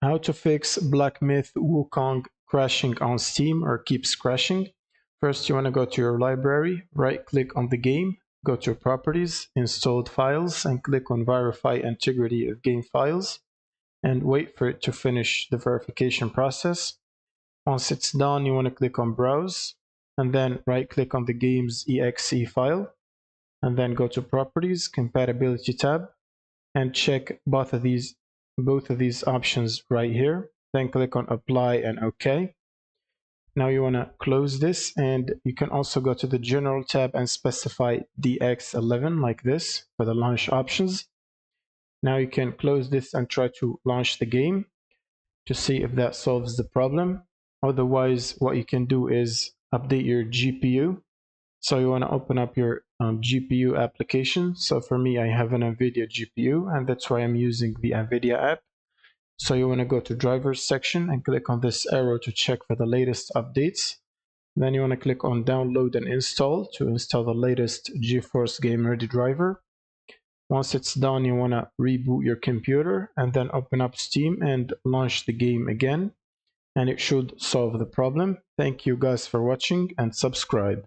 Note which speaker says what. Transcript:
Speaker 1: How to fix Black Myth Wukong crashing on Steam or keeps crashing. First, you want to go to your library, right click on the game, go to properties, installed files, and click on verify integrity of game files, and wait for it to finish the verification process. Once it's done, you want to click on browse, and then right click on the game's exe file, and then go to properties, compatibility tab, and check both of these options right here. Then click on apply and OK. Now you want to close this, and you can also go to the general tab and specify DX11 like this for the launch options. Now you can close this and try to launch the game to see if that solves the problem. Otherwise, what you can do is update your GPU. So you want to open up your GPU application. So for me, I have an NVIDIA GPU, and that's why I'm using the NVIDIA app. So you want to go to drivers section and click on this arrow to check for the latest updates. Then you want to click on download and install to install the latest GeForce Game Ready driver. Once it's done, you want to reboot your computer and then open up Steam and launch the game again, and it should solve the problem. Thank you guys for watching, and subscribe.